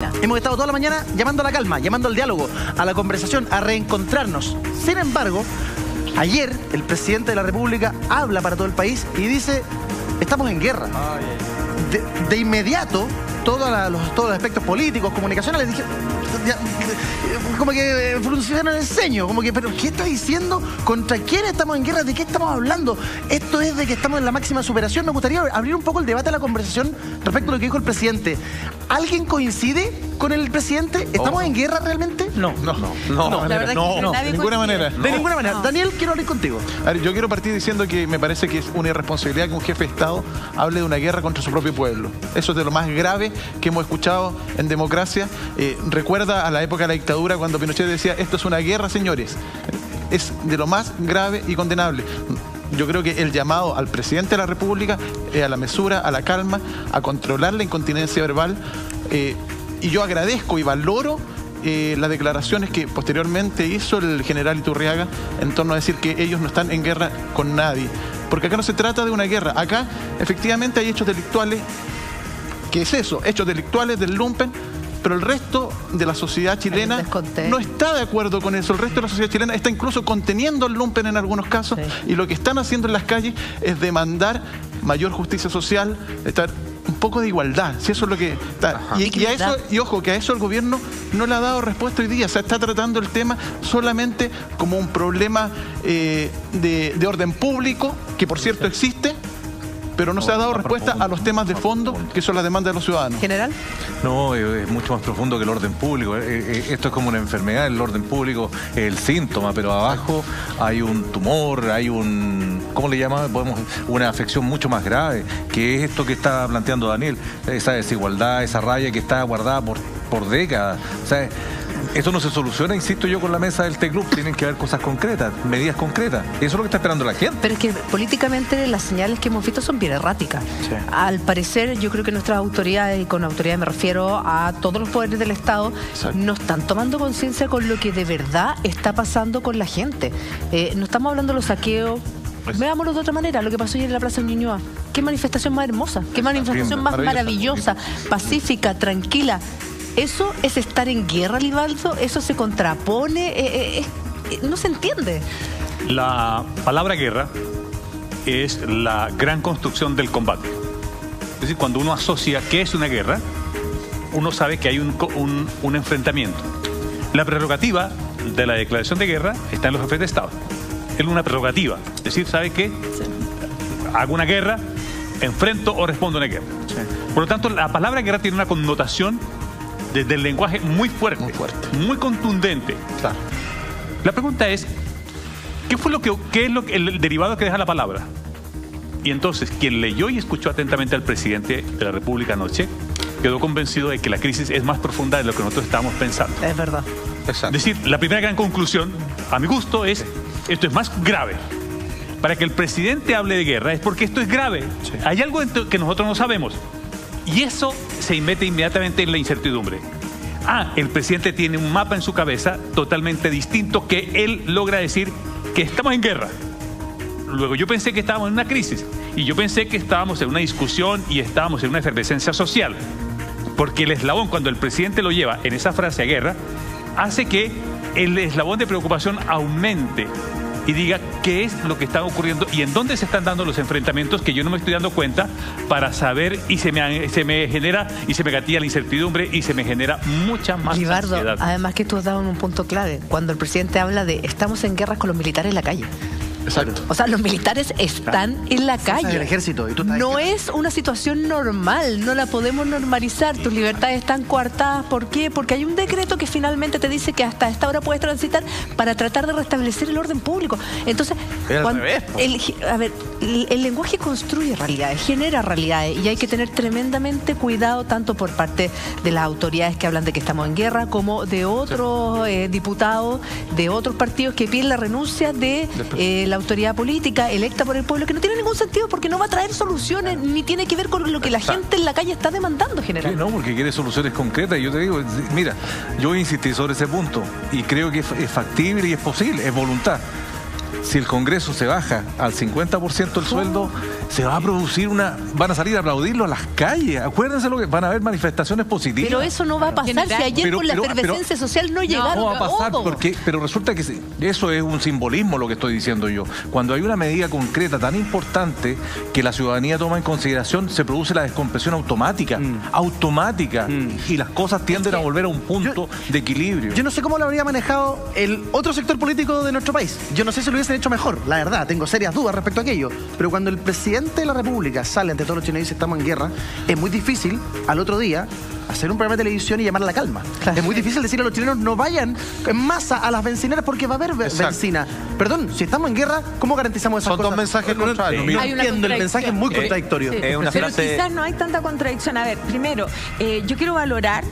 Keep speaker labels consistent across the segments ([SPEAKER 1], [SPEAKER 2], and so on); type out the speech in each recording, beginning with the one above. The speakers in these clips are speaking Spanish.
[SPEAKER 1] Hemos estado toda la mañana llamando a la calma, llamando al diálogo, a la conversación, a reencontrarnos. Sin embargo, ayer el presidente de la República habla para todo el país y dice, estamos en guerra. De inmediato, todos los aspectos políticos, comunicacionales, dije, como que funcionaron el ceño, como que, pero ¿qué está diciendo? ¿Contra quién estamos en guerra? ¿De qué estamos hablando? Esto es de que estamos en la máxima superación. Me gustaría abrir un poco el debate, la conversación respecto a lo que dijo el presidente. ¿Alguien coincide con el presidente? ¿Estamos en guerra realmente?
[SPEAKER 2] No, de ninguna manera.
[SPEAKER 1] De ninguna manera. Daniel, quiero hablar contigo.
[SPEAKER 2] A ver, yo quiero partir diciendo que me parece que es una irresponsabilidad que un jefe de Estado hable de una guerra contra su propio pueblo. Eso es de lo más grave que hemos escuchado en democracia. Recuerda a la época de la dictadura cuando Pinochet decía, esto es una guerra, señores. Es de lo más grave y condenable. Yo creo que el llamado al presidente de la República es a la mesura, a la calma, a controlar la incontinencia verbal. Y yo agradezco y valoro las declaraciones que posteriormente hizo el general Iturriaga en torno a decir que ellos no están en guerra con nadie. Porque acá no se trata de una guerra. Acá efectivamente hay hechos delictuales. ¿Qué es eso? Hechos delictuales del lumpen. Pero el resto de la sociedad chilena no está de acuerdo con eso. El resto de la sociedad chilena está incluso conteniendo el lumpen en algunos casos. Sí. Y lo que están haciendo en las calles es demandar mayor justicia social, estar un poco de igualdad. Si eso es lo que está. Y ojo, que a eso el gobierno no le ha dado respuesta hoy día. Se está tratando el tema solamente como un problema de orden público, que por cierto existe, pero no se ha dado respuesta a los temas de fondo, que son las demandas de los ciudadanos.
[SPEAKER 3] ¿General?
[SPEAKER 4] No, es mucho más profundo que el orden público. Esto es como una enfermedad, el orden público es el síntoma, pero abajo hay un tumor, hay un... ¿Cómo le llamamos? Una afección mucho más grave, que es esto que está planteando Daniel, esa desigualdad, esa raya que está guardada por décadas. O sea, esto no se soluciona, insisto yo, con la mesa del T-Club. Tienen que haber cosas concretas, medidas concretas. Eso es lo que está esperando la gente.
[SPEAKER 3] Pero es que políticamente las señales que hemos visto son bien erráticas. Sí. Al parecer, yo creo que nuestras autoridades, y con autoridades me refiero a todos los poderes del Estado, no están tomando conciencia con lo que de verdad está pasando con la gente. No estamos hablando de los saqueos. Veámoslo de otra manera, lo que pasó ayer en la Plaza de Ñuñoa. Qué manifestación más hermosa, qué manifestación más maravillosa, pacífica, tranquila. ¿Eso es estar en guerra, Libaldo? ¿Eso se contrapone? No se entiende.
[SPEAKER 5] La palabra guerra es la gran construcción del combate. Es decir, cuando uno asocia qué es una guerra, uno sabe que hay un enfrentamiento. La prerrogativa de la declaración de guerra está en los jefes de Estado. Es una prerrogativa. Es decir, ¿sabe qué? Hago una guerra, enfrento o respondo a una guerra. Sí. Por lo tanto, la palabra guerra tiene una connotación desde el lenguaje muy fuerte, muy contundente. Claro. La pregunta es, ¿qué es el derivado que deja la palabra? Y entonces, quien leyó y escuchó atentamente al presidente de la República anoche, quedó convencido de que la crisis es más profunda de lo que nosotros estábamos pensando.
[SPEAKER 3] Es verdad.
[SPEAKER 5] Exacto. Es decir, la primera gran conclusión, a mi gusto, es, esto es más grave. Para que el presidente hable de guerra es porque esto es grave. Sí. Hay algo que nosotros no sabemos. Y eso se mete inmediatamente en la incertidumbre. El presidente tiene un mapa en su cabeza totalmente distinto que él logra decir que estamos en guerra. Luego yo pensé que estábamos en una crisis y yo pensé que estábamos en una discusión y estábamos en una efervescencia social. Porque el eslabón, cuando el presidente lo lleva en esa frase a guerra, hace que el eslabón de preocupación aumente y diga qué es lo que está ocurriendo y en dónde se están dando los enfrentamientos que yo no me estoy dando cuenta para saber, y se me genera y se me gatilla la incertidumbre y se me genera mucha más ansiedad.
[SPEAKER 3] Además que tú has dado un punto clave, cuando el presidente habla de estamos en guerra con los militares en la calle.
[SPEAKER 1] Exacto.
[SPEAKER 3] O sea, los militares están en la calle.
[SPEAKER 1] El ejército. ¿Y tú
[SPEAKER 3] no es una situación normal, no la podemos normalizar. Tus libertades están coartadas. ¿Por qué? Porque hay un decreto que finalmente te dice que hasta esta hora puedes transitar para tratar de restablecer el orden público. Entonces, el lenguaje construye realidades, genera realidades, y hay que tener tremendamente cuidado tanto por parte de las autoridades que hablan de que estamos en guerra, como de otros diputados de otros partidos que piden la renuncia de la autoridad política electa por el pueblo, que no tiene ningún sentido porque no va a traer soluciones ni tiene que ver con lo que la gente en la calle está demandando, general.
[SPEAKER 4] Sí, no, porque quiere soluciones concretas. Y yo te digo, mira, yo insistí sobre ese punto y creo que es factible y es posible, es voluntad. si el Congreso se baja al 50% el sueldo, se va a producir van a salir a aplaudirlo a las calles. Acuérdense lo que van a haber manifestaciones positivas.
[SPEAKER 3] Pero eso no va a pasar si ayer con la efervescencia social no llegaron.
[SPEAKER 4] No va a pasar pero resulta que eso es un simbolismo lo que estoy diciendo yo. Cuando hay una medida concreta tan importante que la ciudadanía toma en consideración, se produce la descompresión automática. Y las cosas tienden a volver a un punto de equilibrio.
[SPEAKER 1] Yo no sé cómo lo habría manejado el otro sector político de nuestro país. Yo no sé si lo hubiesen hecho mejor, la verdad, tengo serias dudas respecto a aquello. Pero cuando el presidente de la República sale ante todos los chilenos y dice estamos en guerra, es muy difícil al otro día hacer un programa de televisión y llamar a la calma. Claro. Es muy difícil decirle a los chilenos no vayan en masa a las bencineras porque va a haber bencina. Perdón, si estamos en guerra, ¿cómo garantizamos esas cosas?
[SPEAKER 2] Son dos mensajes contrarios.
[SPEAKER 1] No entiendo, el mensaje es muy contradictorio.
[SPEAKER 6] Es una frase... Pero quizás no hay tanta contradicción. A ver, primero, yo quiero valorar,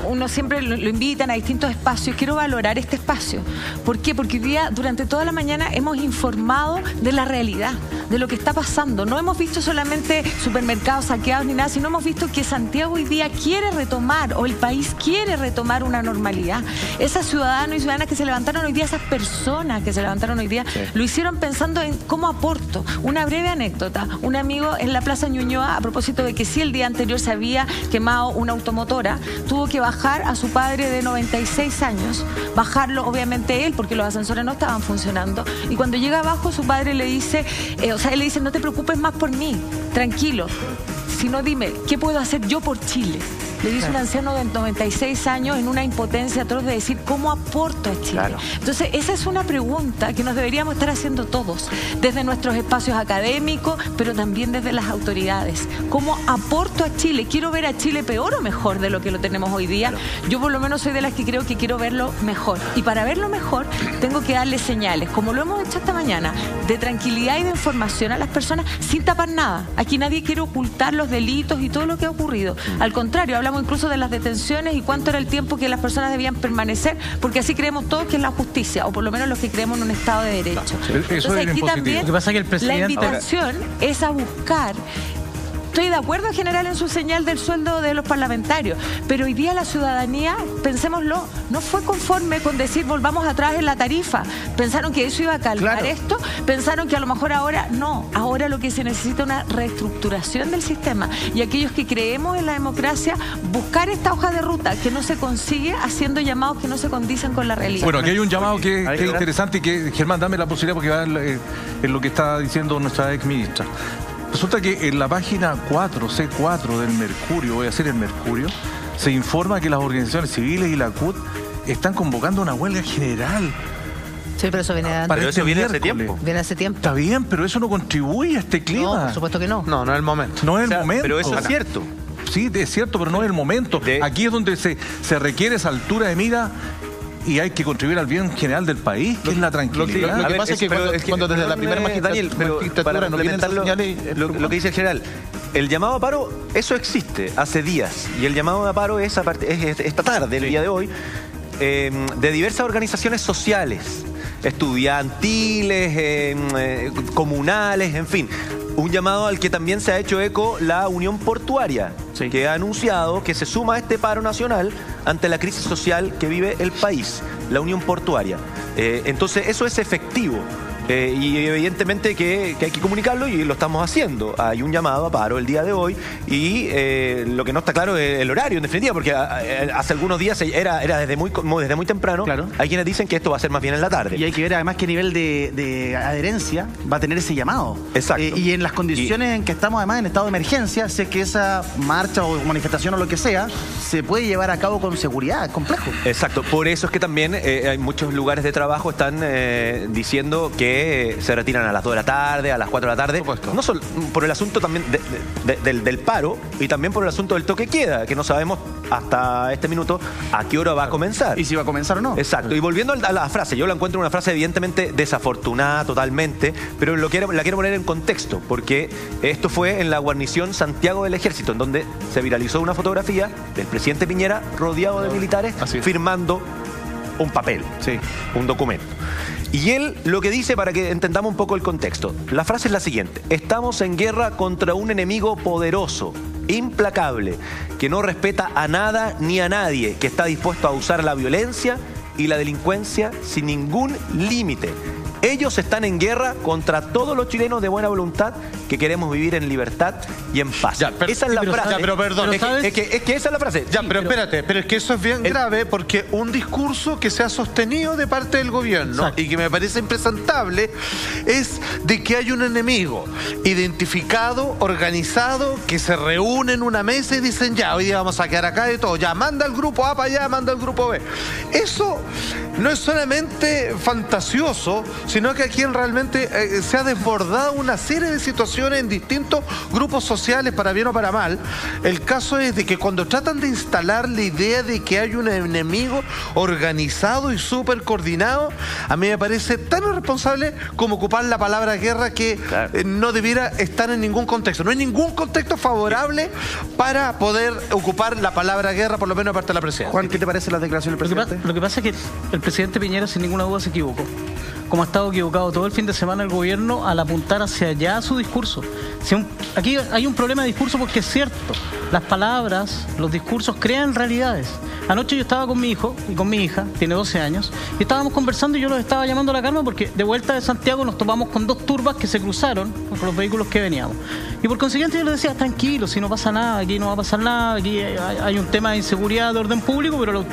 [SPEAKER 6] uno siempre lo invitan a distintos espacios, quiero valorar este espacio. ¿Por qué? Porque hoy día, durante toda la mañana, hemos informado de la realidad, de lo que está pasando. No hemos visto solamente supermercados saqueados ni nada, sino hemos visto que Santiago hoy día quiere retomar, o el país quiere retomar una normalidad. Esos ciudadanos y ciudadanas que se levantaron hoy día, esas personas que se levantaron hoy día, lo hicieron pensando en cómo aporto. Una breve anécdota. Un amigo en la Plaza Ñuñoa, a propósito de que sí el día anterior se había quemado una automotora, tuvo que bajar a su padre de 96 años, bajarlo obviamente él, porque los ascensores no estaban funcionando, y cuando llega abajo su padre le dice, él le dice, no te preocupes más por mí, tranquilo, sino dime, ¿qué puedo hacer yo por Chile? Le dice un anciano de 96 años en una impotencia atroz de decir, ¿cómo aporto a Chile? Claro. Entonces, esa es una pregunta que nos deberíamos estar haciendo todos, desde nuestros espacios académicos, pero también desde las autoridades. ¿Cómo aporto a Chile? ¿Quiero ver a Chile peor o mejor de lo que lo tenemos hoy día? Claro. Yo por lo menos soy de las que creo que quiero verlo mejor. Y para verlo mejor, tengo que darle señales, como lo hemos hecho esta mañana, de tranquilidad y de información a las personas sin tapar nada. Aquí nadie quiere ocultar los delitos y todo lo que ha ocurrido. Al contrario, hablamos incluso de las detenciones y cuánto era el tiempo que las personas debían permanecer, porque así creemos todos que es la justicia, o por lo menos los que creemos en un Estado de Derecho. Entonces aquí también la invitación es a buscar. Estoy de acuerdo en general en su señal del sueldo de los parlamentarios, pero hoy día la ciudadanía, pensémoslo, no fue conforme con decir volvamos atrás en la tarifa. Pensaron que eso iba a calmar esto, pensaron que a lo mejor ahora no. Ahora lo que se necesita es una reestructuración del sistema. Y aquellos que creemos en la democracia, buscar esta hoja de ruta que no se consigue haciendo llamados que no se condicen con la realidad.
[SPEAKER 4] Bueno, aquí hay un llamado que es interesante y que, Germán, dame la posibilidad porque va en lo que está diciendo nuestra ex ministra. Resulta que en la página 4, C4 del Mercurio, voy a decir el Mercurio, se informa que las organizaciones civiles y la CUT están convocando una huelga general.
[SPEAKER 3] Sí, pero eso viene de antes.
[SPEAKER 6] Pero eso viene hace tiempo.
[SPEAKER 3] Viene hace tiempo.
[SPEAKER 4] Está bien, pero eso no contribuye a este clima.
[SPEAKER 3] No, por supuesto que no.
[SPEAKER 2] No, no es el momento.
[SPEAKER 4] No es el momento.
[SPEAKER 6] Pero eso es cierto.
[SPEAKER 4] Sí, es cierto, pero no es el momento. Aquí es donde se requiere esa altura de mira y hay que contribuir al bien general del país, que es la tranquilidad.
[SPEAKER 2] Lo que pasa es que cuando desde la primera
[SPEAKER 6] Daniel, pero para complementarlo, lo que dice el general, el llamado a paro, eso existe hace días, y el llamado a paro es esta tarde, el día de hoy, de diversas organizaciones sociales, estudiantiles, comunales, en fin. Un llamado al que también se ha hecho eco la Unión Portuaria, que ha anunciado que se suma a este paro nacional ante la crisis social que vive el país, la Unión Portuaria. Entonces eso es efectivo. Y evidentemente que hay que comunicarlo y lo estamos haciendo. Hay un llamado a paro el día de hoy y lo que no está claro es el horario en definitiva, porque hace algunos días era desde muy temprano. Claro. Hay quienes dicen que esto va a ser más bien en la tarde.
[SPEAKER 1] Y hay que ver además qué nivel de adherencia va a tener ese llamado.
[SPEAKER 6] Exacto.
[SPEAKER 1] Y en las condiciones en que estamos además en estado de emergencia, sé que esa marcha o manifestación o lo que sea se puede llevar a cabo con seguridad, es complejo.
[SPEAKER 6] Exacto. Por eso es que también hay muchos lugares de trabajo están diciendo que se retiran a las 2 de la tarde, a las 4 de la tarde. No solo por el asunto también del paro y también por el asunto del toque queda, que no sabemos hasta este minuto a qué hora va a comenzar.
[SPEAKER 1] Y si va a comenzar o no.
[SPEAKER 6] Exacto. Y volviendo a la frase, yo la encuentro una frase evidentemente desafortunada totalmente, pero la quiero poner en contexto, porque esto fue en la guarnición Santiago del Ejército, en donde se viralizó una fotografía del presidente Piñera rodeado de militares firmando un papel, un documento. Y él lo que dice, para que entendamos un poco el contexto, la frase es la siguiente: estamos en guerra contra un enemigo poderoso, implacable, que no respeta a nada ni a nadie, que está dispuesto a usar la violencia y la delincuencia sin ningún límite.
[SPEAKER 7] Ellos están en guerra contra todos los chilenos de buena voluntad que queremos vivir en libertad y en paz.
[SPEAKER 8] Ya, pero,
[SPEAKER 7] esa es la frase.
[SPEAKER 8] Ya, pero perdón.
[SPEAKER 7] Es que esa es la frase.
[SPEAKER 8] Ya, pero espérate, pero es que eso es bien grave, porque un discurso que se ha sostenido de parte del gobierno y que me parece impresentable es de que hay un enemigo identificado, organizado, que se reúne en una mesa y dicen, ya, hoy día vamos a quedar acá de todo, ya, manda el grupo A para allá, manda el grupo B. Eso no es solamente fantasioso, sino que aquí realmente se ha desbordado una serie de situaciones en distintos grupos sociales, para bien o para mal. El caso es de que cuando tratan de instalar la idea de que hay un enemigo organizado y súper coordinado, a mí me parece tan irresponsable como ocupar la palabra guerra, que no debiera estar en ningún contexto. No hay ningún contexto favorable para poder ocupar la palabra guerra, por lo menos de parte de la presidencia.
[SPEAKER 1] Juan, ¿qué te parece la declaración del presidente?
[SPEAKER 9] Lo que pasa es que el presidente Piñera sin ninguna duda se equivocó, como ha estado equivocado todo el fin de semana el gobierno al apuntar hacia allá su discurso. Aquí hay un problema de discurso, porque es cierto, las palabras, los discursos crean realidades. Anoche yo estaba con mi hijo y con mi hija, tiene 12 años, y estábamos conversando y yo los estaba llamando a la calma porque de vuelta de Santiago nos topamos con dos turbas que se cruzaron con los vehículos que veníamos. Y por consiguiente yo les decía, tranquilo, si no pasa nada, aquí no va a pasar nada, aquí hay un tema de inseguridad, de orden público, pero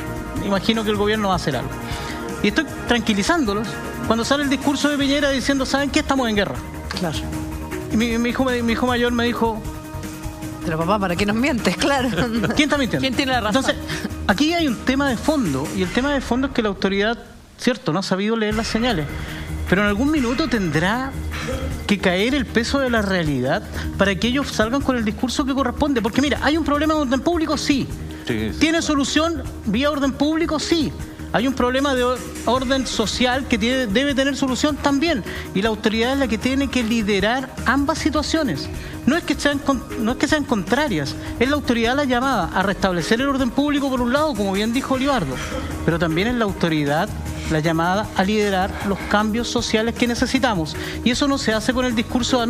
[SPEAKER 9] imagino que el gobierno va a hacer algo. Y estoy tranquilizándolos cuando sale el discurso de Piñera diciendo, ¿saben qué? Estamos en guerra.
[SPEAKER 3] Claro.
[SPEAKER 9] Y mi hijo mayor me dijo...
[SPEAKER 3] Pero papá, ¿para qué nos mientes? Claro.
[SPEAKER 9] ¿Quién está mintiendo?
[SPEAKER 6] ¿Quién tiene la razón?
[SPEAKER 9] Entonces, aquí hay un tema de fondo, y el tema de fondo es que la autoridad, cierto, no ha sabido leer las señales, pero en algún minuto tendrá que caer el peso de la realidad para que ellos salgan con el discurso que corresponde. Porque mira, ¿hay un problema de orden público? Sí. ¿Tiene solución vía orden público? Sí. Hay un problema de orden social que debe tener solución también. Y la autoridad es la que tiene que liderar ambas situaciones. No es que sean contrarias. Es la autoridad la llamada a restablecer el orden público por un lado, como bien dijo Olivardo. Pero también es la autoridad la llamada a liderar los cambios sociales que necesitamos. Y eso no se hace con el discurso de